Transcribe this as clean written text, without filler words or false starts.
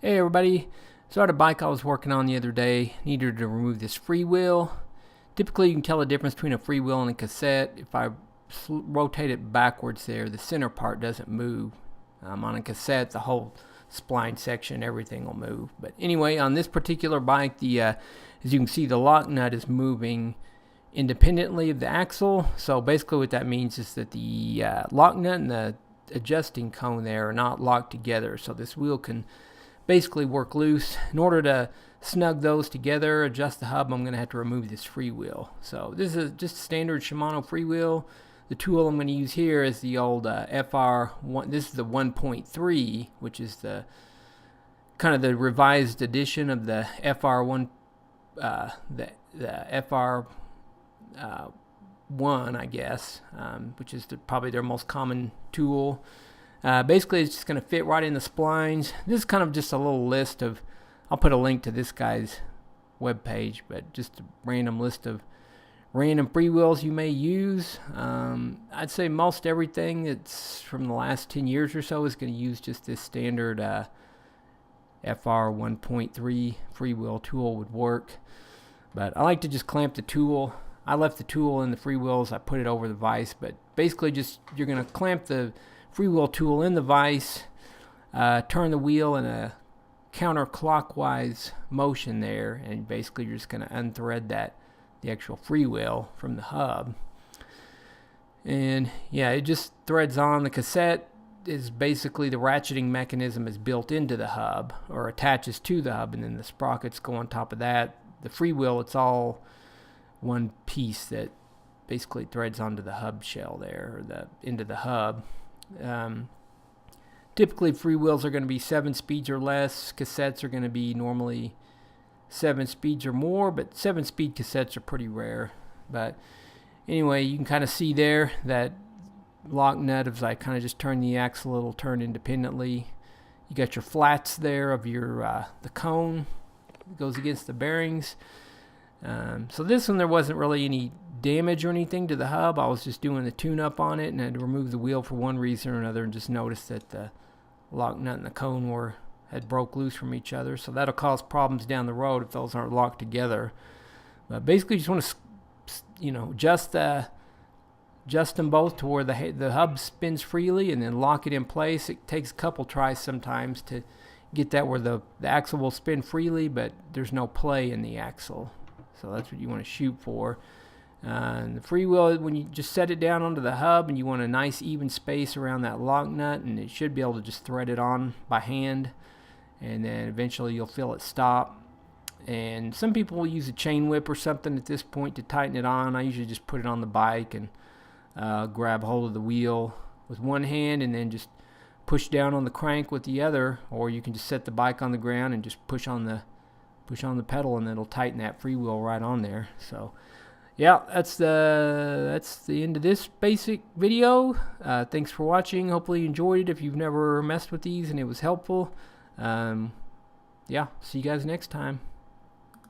Hey everybody, so I had a bike I was working on the other day, needed to remove this freewheel. Typically you can tell the difference between a freewheel and a cassette. If I rotate it backwards there, the center part doesn't move. On a cassette, the whole spline section, everything will move. But anyway, on this particular bike, as you can see, the lock nut is moving independently of the axle. So basically what that means is that the lock nut and the adjusting cone there are not locked together. So this wheel can basically work loose. In order to snug those together, adjust the hub, I'm going to have to remove this freewheel. So this is just a standard Shimano freewheel. The tool I'm going to use here is the old FR1. This is the 1.3, which is the kind of the revised edition of the FR1, the FR1, I guess, which is probably their most common tool. Basically, it's just going to fit right in the splines. This is kind of just a little list of, I'll put a link to this guy's webpage, but just a random list of random freewheels you may use. I'd say most everything that's from the last 10 years or so is going to use just this standard FR 1.3 freewheel tool would work. But I like to just clamp the tool. I left the tool in the freewheels. I put it over the vise, but basically just you're going to clamp the freewheel tool in the vise, turn the wheel in a counterclockwise motion there, and basically you're just going to unthread the actual freewheel from the hub. And yeah, it just threads on. The cassette is basically the ratcheting mechanism is built into the hub or attaches to the hub, and then the sprockets go on top of that. The freewheel, it's all one piece that basically threads onto the hub shell there, or into the hub. Typically freewheels are going to be 7 speeds or less. Cassettes are going to be normally 7 speeds or more, but 7-speed cassettes are pretty rare. But anyway, you can kind of see there that lock nut, as I kind of just turn the axle, it'll turn independently. You got your flats there of your the cone that goes against the bearings. So this one, there wasn't really any damage or anything to the hub. I was just doing the tune-up on it and had to remove the wheel for one reason or another, and just noticed that the lock nut and the cone had broke loose from each other. So that'll cause problems down the road if those aren't locked together. But basically, you just want to, adjust them both to where the hub spins freely, and then lock it in place. It takes a couple tries sometimes to get that where the axle will spin freely, but there's no play in the axle. So that's what you want to shoot for. And the freewheel, when you just set it down onto the hub, and you want a nice even space around that lock nut, and it should be able to just thread it on by hand, and then eventually you'll feel it stop. And some people will use a chain whip or something at this point to tighten it on. I usually just put it on the bike and grab hold of the wheel with one hand, and then just push down on the crank with the other, or you can just set the bike on the ground and just push on the pedal, and it'll tighten that freewheel right on there. So yeah, that's the end of this basic video. Thanks for watching. Hopefully you enjoyed it if you've never messed with these and it was helpful. Yeah, see you guys next time.